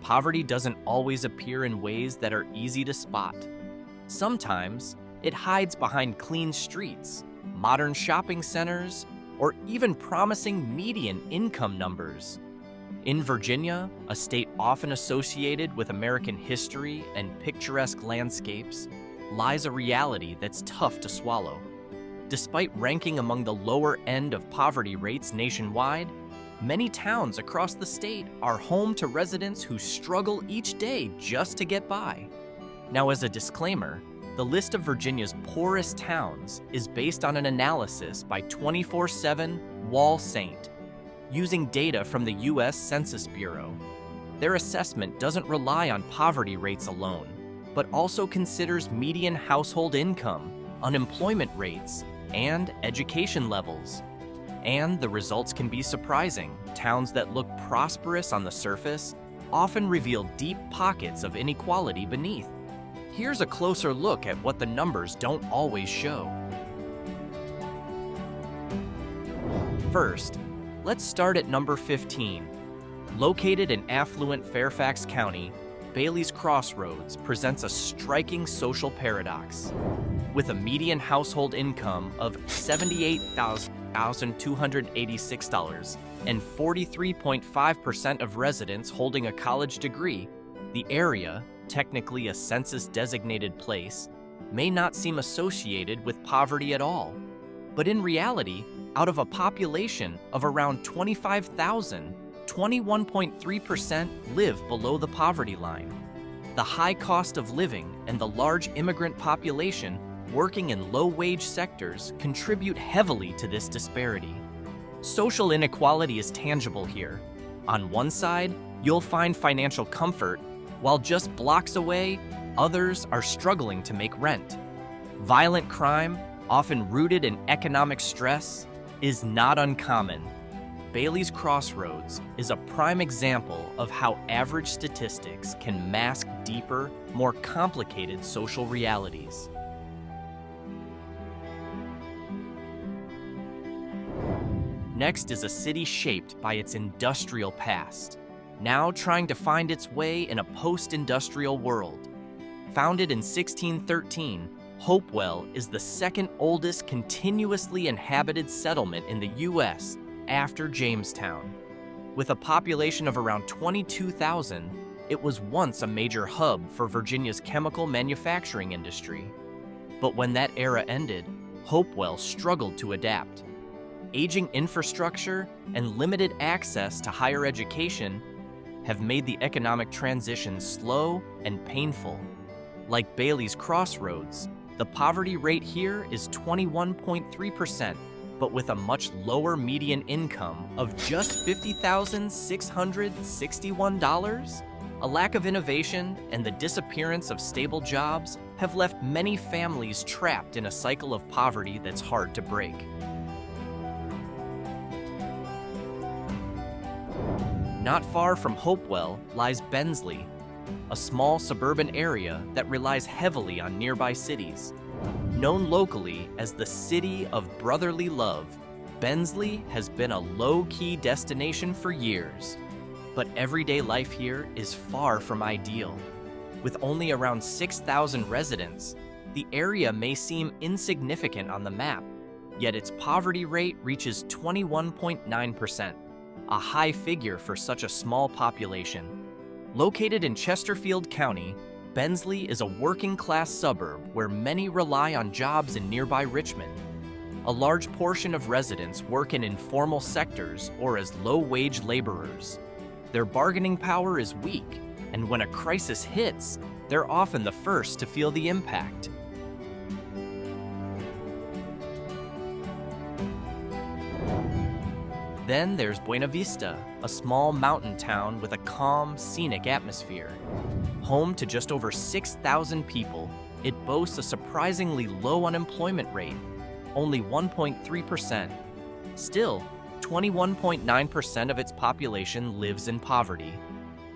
poverty doesn't always appear in ways that are easy to spot. Sometimes, it hides behind clean streets, modern shopping centers, or even promising median income numbers. In Virginia, a state often associated with American history and picturesque landscapes, lies a reality that's tough to swallow. Despite ranking among the lower end of poverty rates nationwide, many towns across the state are home to residents who struggle each day just to get by. Now, as a disclaimer, the list of Virginia's poorest towns is based on an analysis by 24/7 Wall Saint, using data from the U.S. Census Bureau. Their assessment doesn't rely on poverty rates alone, but also considers median household income, unemployment rates, and education levels. And the results can be surprising. Towns that look prosperous on the surface often reveal deep pockets of inequality beneath. Here's a closer look at what the numbers don't always show. First, let's start at number 15. Located in affluent Fairfax County, Bailey's Crossroads presents a striking social paradox. With a median household income of $78,286 and 43.5% of residents holding a college degree, the area, technically a census-designated place, may not seem associated with poverty at all. But in reality, out of a population of around 25,000, 21.3% live below the poverty line. The high cost of living and the large immigrant population working in low-wage sectors contribute heavily to this disparity. Social inequality is tangible here. On one side, you'll find financial comfort, while just blocks away, others are struggling to make rent. Violent crime, often rooted in economic stress, is not uncommon. Bailey's Crossroads is a prime example of how average statistics can mask deeper, more complicated social realities. Next is a city shaped by its industrial past, now trying to find its way in a post-industrial world. Founded in 1613, Hopewell is the second oldest continuously inhabited settlement in the U.S. after Jamestown. With a population of around 22,000, it was once a major hub for Virginia's chemical manufacturing industry. But when that era ended, Hopewell struggled to adapt. Aging infrastructure and limited access to higher education have made the economic transition slow and painful. Like Bailey's Crossroads, the poverty rate here is 21.3%, but with a much lower median income of just $50,661. A lack of innovation and the disappearance of stable jobs have left many families trapped in a cycle of poverty that's hard to break. Not far from Hopewell lies Bensley, a small suburban area that relies heavily on nearby cities. Known locally as the City of Brotherly Love, Bensley has been a low-key destination for years. But everyday life here is far from ideal. With only around 6,000 residents, the area may seem insignificant on the map, yet its poverty rate reaches 21.9%. A high figure for such a small population. Located in Chesterfield County, Bensley is a working-class suburb where many rely on jobs in nearby Richmond. A large portion of residents work in informal sectors or as low-wage laborers. Their bargaining power is weak, and when a crisis hits, they're often the first to feel the impact. Then there's Buena Vista, a small mountain town with a calm, scenic atmosphere. Home to just over 6,000 people, it boasts a surprisingly low unemployment rate, only 1.3%. Still, 21.9% of its population lives in poverty.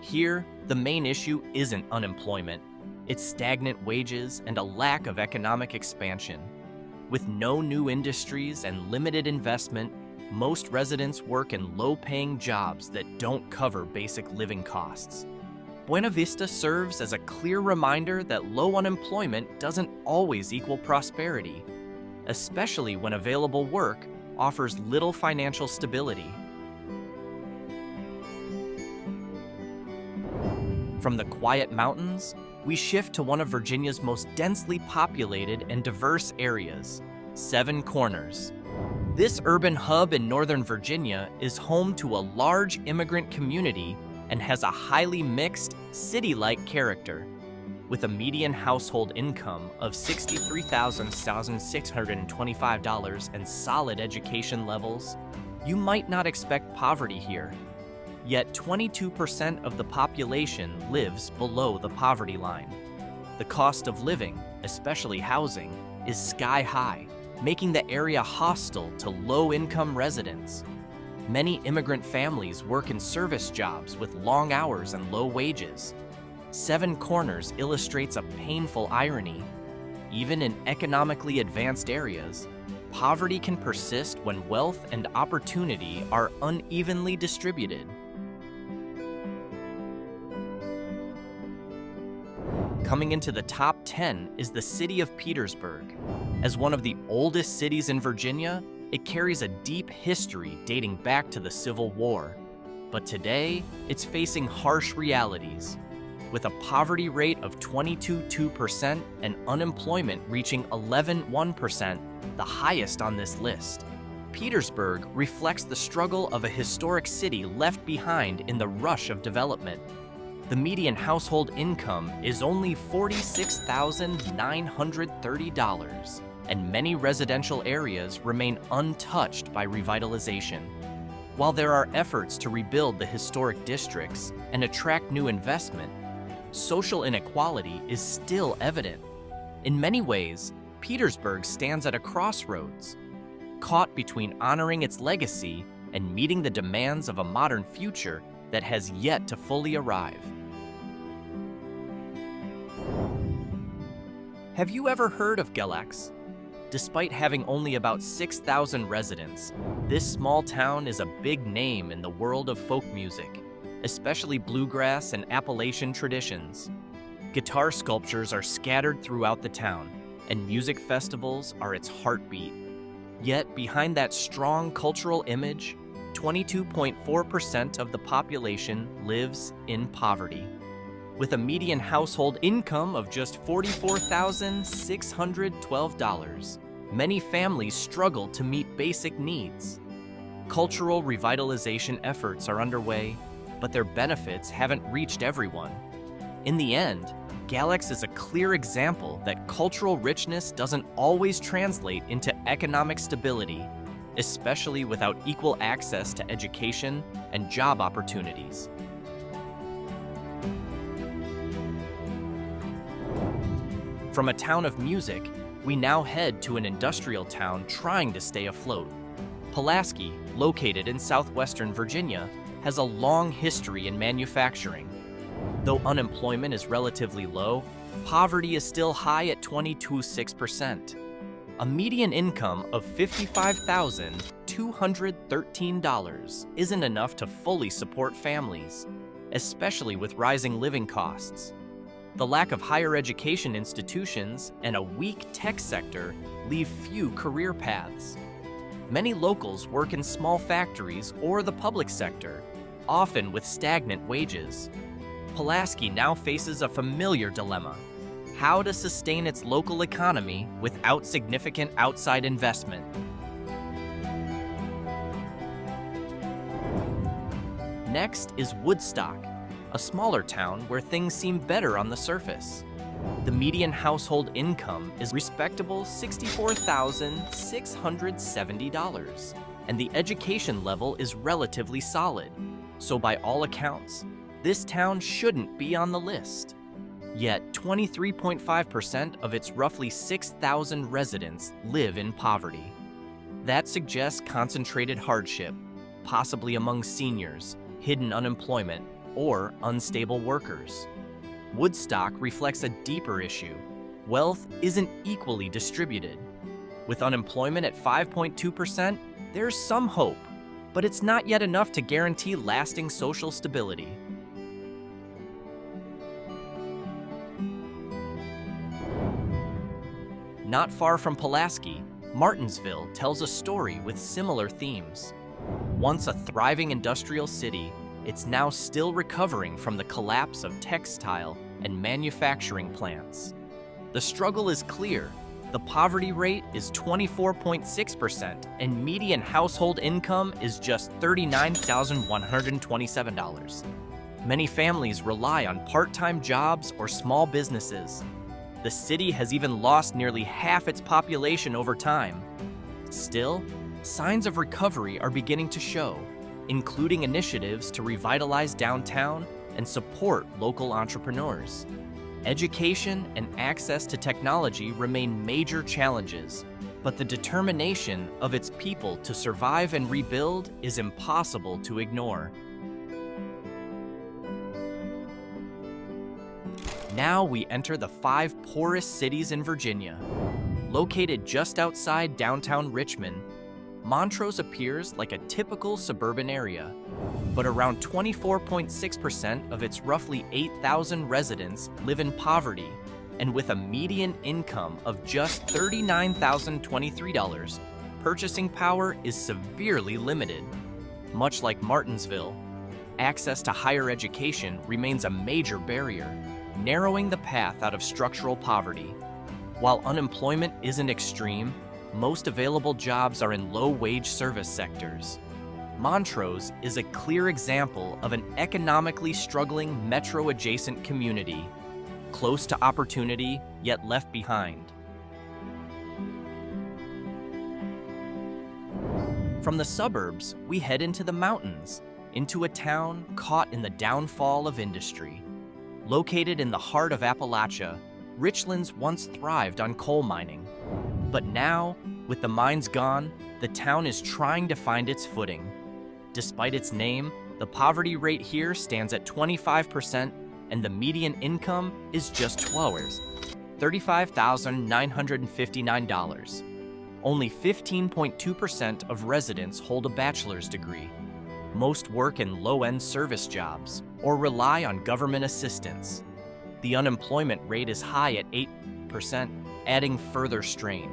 Here, the main issue isn't unemployment, it's stagnant wages and a lack of economic expansion. With no new industries and limited investment, most residents work in low-paying jobs that don't cover basic living costs. Buena Vista serves as a clear reminder that low unemployment doesn't always equal prosperity, especially when available work offers little financial stability. From the quiet mountains, we shift to one of Virginia's most densely populated and diverse areas, Seven Corners. This urban hub in Northern Virginia is home to a large immigrant community and has a highly mixed, city-like character. With a median household income of $63,625 and solid education levels, you might not expect poverty here. Yet 22% of the population lives below the poverty line. The cost of living, especially housing, is sky high, making the area hostile to low-income residents. Many immigrant families work in service jobs with long hours and low wages. Seven Corners illustrates a painful irony. Even in economically advanced areas, poverty can persist when wealth and opportunity are unevenly distributed. Coming into the top 10 is the city of Petersburg. As one of the oldest cities in Virginia, it carries a deep history dating back to the Civil War. But today, it's facing harsh realities. With a poverty rate of 22.2% and unemployment reaching 11.1%, the highest on this list. Petersburg reflects the struggle of a historic city left behind in the rush of development. The median household income is only $46,930, and many residential areas remain untouched by revitalization. While there are efforts to rebuild the historic districts and attract new investment, social inequality is still evident. In many ways, Petersburg stands at a crossroads, caught between honoring its legacy and meeting the demands of a modern future that has yet to fully arrive. Have you ever heard of Galax? Despite having only about 6,000 residents, this small town is a big name in the world of folk music, especially bluegrass and Appalachian traditions. Guitar sculptures are scattered throughout the town, and music festivals are its heartbeat. Yet behind that strong cultural image, 22.4% of the population lives in poverty. With a median household income of just $44,612, many families struggle to meet basic needs. Cultural revitalization efforts are underway, but their benefits haven't reached everyone. In the end, Galax is a clear example that cultural richness doesn't always translate into economic stability, especially without equal access to education and job opportunities. From a town of music, we now head to an industrial town trying to stay afloat. Pulaski, located in southwestern Virginia, has a long history in manufacturing. Though unemployment is relatively low, poverty is still high at 22.6%. A median income of $55,213 isn't enough to fully support families, especially with rising living costs. The lack of higher education institutions and a weak tech sector leave few career paths. Many locals work in small factories or the public sector, often with stagnant wages. Pulaski now faces a familiar dilemma: how to sustain its local economy without significant outside investment. Next is Woodstock, a smaller town where things seem better on the surface. The median household income is respectable $64,670, and the education level is relatively solid. So by all accounts, this town shouldn't be on the list. Yet 23.5% of its roughly 6,000 residents live in poverty. That suggests concentrated hardship, possibly among seniors, hidden unemployment, or unstable workers. Woodstock reflects a deeper issue. Wealth isn't equally distributed. With unemployment at 5.2%, there's some hope, but it's not yet enough to guarantee lasting social stability. Not far from Pulaski, Martinsville tells a story with similar themes. Once a thriving industrial city, it's now still recovering from the collapse of textile and manufacturing plants. The struggle is clear. The poverty rate is 24.6%, and median household income is just $39,127. Many families rely on part-time jobs or small businesses. The city has even lost nearly half its population over time. Still, signs of recovery are beginning to show, including initiatives to revitalize downtown and support local entrepreneurs. Education and access to technology remain major challenges, but the determination of its people to survive and rebuild is impossible to ignore. Now we enter the 5 poorest cities in Virginia. Located just outside downtown Richmond, Montrose appears like a typical suburban area, but around 24.6% of its roughly 8,000 residents live in poverty, and with a median income of just $39,023, purchasing power is severely limited. Much like Martinsville, access to higher education remains a major barrier, narrowing the path out of structural poverty. While unemployment isn't extreme, most available jobs are in low-wage service sectors. Montrose is a clear example of an economically struggling metro-adjacent community, close to opportunity, yet left behind. From the suburbs, we head into the mountains, into a town caught in the downfall of industry. Located in the heart of Appalachia, Richlands once thrived on coal mining. But now, with the mines gone, the town is trying to find its footing. Despite its name, the poverty rate here stands at 25%, and the median income is just $35,959. Only 15.2% of residents hold a bachelor's degree. Most work in low-end service jobs or rely on government assistance. The unemployment rate is high at 8%, adding further strain.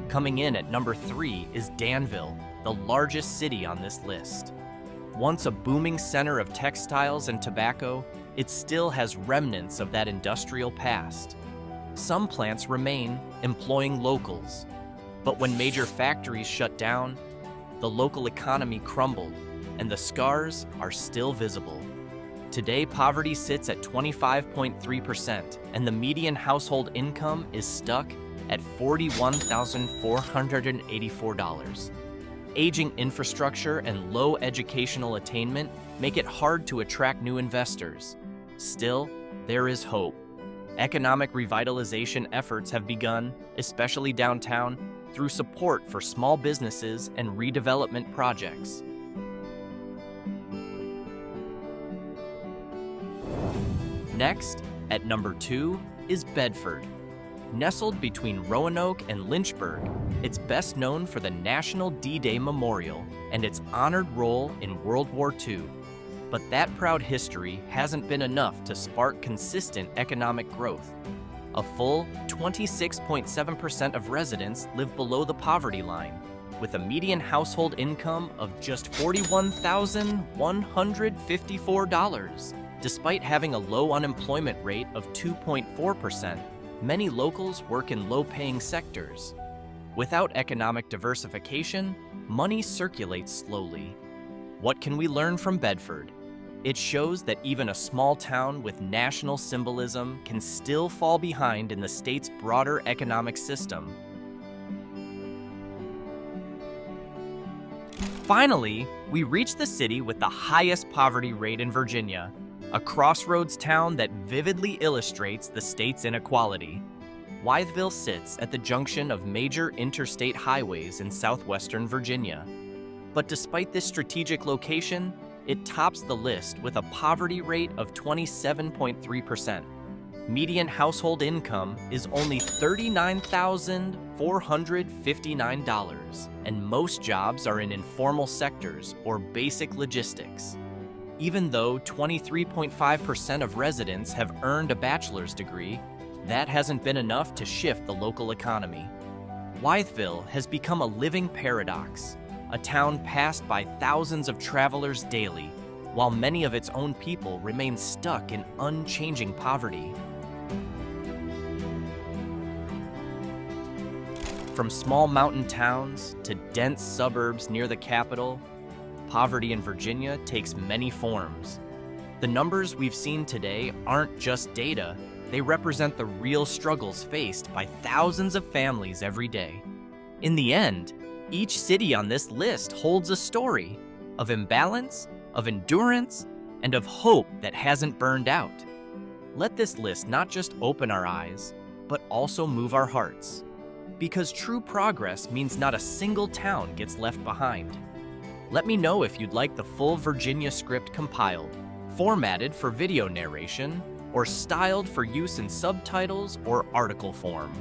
Coming in at number 3 is Danville, the largest city on this list. Once a booming center of textiles and tobacco, it still has remnants of that industrial past. Some plants remain, employing locals. But when major factories shut down, the local economy crumbled, and the scars are still visible. Today, poverty sits at 25.3%, and the median household income is stuck at $41,484. Aging infrastructure and low educational attainment make it hard to attract new investors. Still, there is hope. Economic revitalization efforts have begun, especially downtown, through support for small businesses and redevelopment projects. Next, at number 2, is Bedford. Nestled between Roanoke and Lynchburg, it's best known for the National D-Day Memorial and its honored role in World War II. But that proud history hasn't been enough to spark consistent economic growth. A full 26.7% of residents live below the poverty line, with a median household income of just $41,154. Despite having a low unemployment rate of 2.4%, many locals work in low-paying sectors. Without economic diversification, money circulates slowly. What can we learn from Bedford? It shows that even a small town with national symbolism can still fall behind in the state's broader economic system. Finally, we reach the city with the highest poverty rate in Virginia, a crossroads town that vividly illustrates the state's inequality. Wytheville sits at the junction of major interstate highways in southwestern Virginia. But despite this strategic location, it tops the list with a poverty rate of 27.3%. Median household income is only $39,459, and most jobs are in informal sectors or basic logistics. Even though 23.5% of residents have earned a bachelor's degree, that hasn't been enough to shift the local economy. Wytheville has become a living paradox, a town passed by thousands of travelers daily, while many of its own people remain stuck in unchanging poverty. From small mountain towns to dense suburbs near the capital, poverty in Virginia takes many forms. The numbers we've seen today aren't just data, they represent the real struggles faced by thousands of families every day. In the end, each city on this list holds a story of imbalance, of endurance, and of hope that hasn't burned out. Let this list not just open our eyes, but also move our hearts. Because true progress means not a single town gets left behind. Let me know if you'd like the full Virginia script compiled, formatted for video narration, or styled for use in subtitles or article form.